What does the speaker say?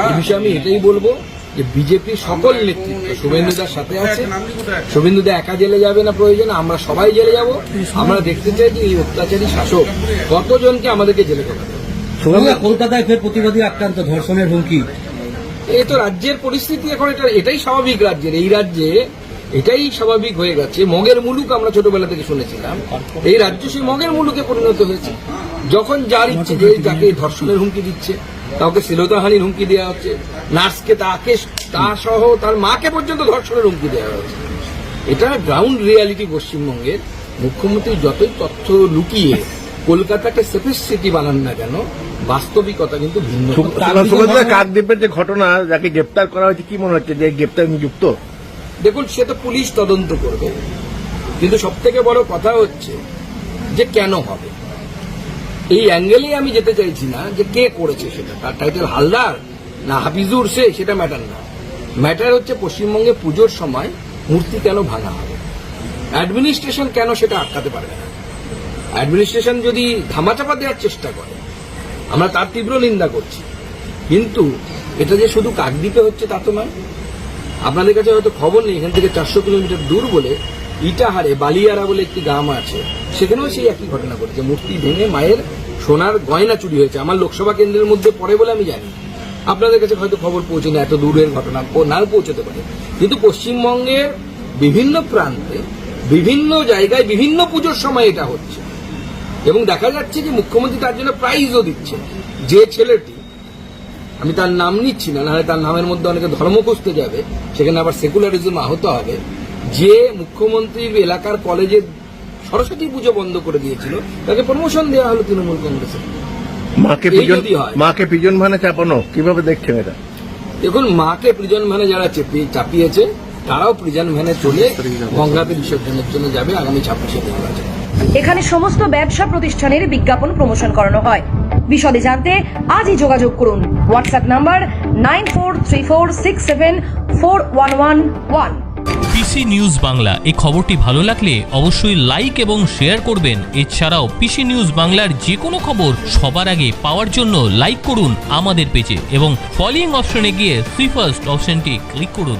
এই বিষয়ে আমি এটাই বলবো যে বিজেপির সকল নেতৃত্ব শুভেন্দুদার সাথে আছে। শুভেন্দুদা একা জেলে যাবে না, প্রয়োজনে আমরা সবাই জেলে যাব। আমরা দেখতে চাই যে এই অত্যাচারী শাসক কতজনকে আমাদেরকে জেলে ঢোকাতে। কলকাতায় ফের প্রতিবাদী আক্রান্ত, ধর্ষণের হুমকি। এই তো রাজ্যের পরিস্থিতি এখন, এটাই স্বাভাবিক রাজ্যের, এই রাজ্যে এটাই স্বাভাবিক হয়ে গেছে। মগের মুলুক আমরা ছোটবেলা থেকে শুনেছিলাম, এই রাজ্য সেই মগের মুলুকে পরিণত হয়েছে। যখন যার ইচ্ছে যে তাকে ধর্ষণের হুমকি দিচ্ছে, কাউকে শ্লীলতাহানির হুমকি দেওয়া হচ্ছে, নার্সকে তা সহ তার মাকে পর্যন্ত ধর্ষণের হুমকি দেওয়া হচ্ছে। এটা গ্রাউন্ড রিয়ালিটি পশ্চিমবঙ্গের। মুখ্যমন্ত্রী যতই তথ্য লুকিয়ে কলকাতাকে সেফেস্ট সিটি বানান না কেন, বাস্তবিকতা কিন্তু ভিন্ন। কাকদ্বীপের যে ঘটনা, যাকে গ্রেপ্তার করা হয়েছে, কি মনে হচ্ছে যে গ্রেপ্তার নিযুক্ত? দেখুন, সে তো পুলিশ তদন্ত করবে, কিন্তু সব থেকে বড় কথা হচ্ছে যে কেন হবে, এই অ্যাঙ্গেলেই আমি যেতে চাইছি না যে কে করেছে সেটা, তার টাইটেল হালদার না হাফিজুর সে, সেটা ম্যাটার না। ম্যাটার হচ্ছে পশ্চিমবঙ্গে পুজোর সময় মূর্তি কেন ভাঙা হবে, অ্যাডমিনিস্ট্রেশন কেন সেটা আটকাতে পারবে না। অ্যাডমিনিস্ট্রেশন যদি ধামাচাপা দেওয়ার চেষ্টা করে, আমরা তার তীব্র নিন্দা করছি, কিন্তু এটা যে শুধু কাকদ্বীপে হচ্ছে তা তো নয়। আপনাদের কাছে হয়তো খবর নেই, এখান থেকে 400 কিলোমিটার দূর বলে ইটাহারে বালিয়ারা বলে একটি গ্রাম আছে, সেখানেও সেই একই ঘটনা ঘটেছে। মূর্তি ভেঙে মায়ের সোনার গয়না চুরি হয়েছে। আমার লোকসভা কেন্দ্রের মধ্যে পড়ে বলে আমি জানি, আপনাদের কাছে হয়তো খবর পৌঁছেনি, এত দূরের ঘটনা নাও পৌঁছতে পারে। কিন্তু পশ্চিমবঙ্গের বিভিন্ন প্রান্তে, বিভিন্ন জায়গায়, বিভিন্ন পুজোর সময় এটা হচ্ছে, এবং দেখা যাচ্ছে যে মুখ্যমন্ত্রী তার জন্য প্রাইজও দিচ্ছে। যে ছেলেটি, আমি তার নাম নিচ্ছি না, নাহলে তার নামের মধ্যে অনেকে ধর্ম খুঁজতে যাবে, সেখানে আবার সেকুলারিজম আহত হবে। যে মুখ্যমন্ত্রীর এলাকার কলেজে সরস্বতী পুজো বন্ধ করে দিয়েছিল, তাকে প্রমোশন দেওয়া হলো তৃণমূল কংগ্রেসে। মাকে প্রিজন ভ্যানে চাপানো, কিভাবে দেখছেন এটা? দেখুন, মাকে প্রিজন ভ্যানে যারা চাপিয়েছে, তারাও প্রিজন ভ্যানে চলে গঙ্গাতে বিসর্জনের জন্য যাবে আগামী 26শে ফেব্রুয়ারি। এখানে সমস্ত ব্যবসা প্রতিষ্ঠানের বিজ্ঞাপন প্রমোশন করানো হয়। বিশদে জানতে আজই যোগাযোগ করুন। WhatsApp number 9434674111। PC news Bangla, এই খবরটি ভালো লাগলে অবশ্যই লাইক এবং শেয়ার করবেন। এছাড়াও পিসি নিউজ বাংলার যে কোনো খবর সবার আগে পাওয়ার জন্য লাইক করুন আমাদের পেজে এবং ফলোইং অপশনে গিয়ে সুই ফার্স্ট অপশনটি ক্লিক করুন।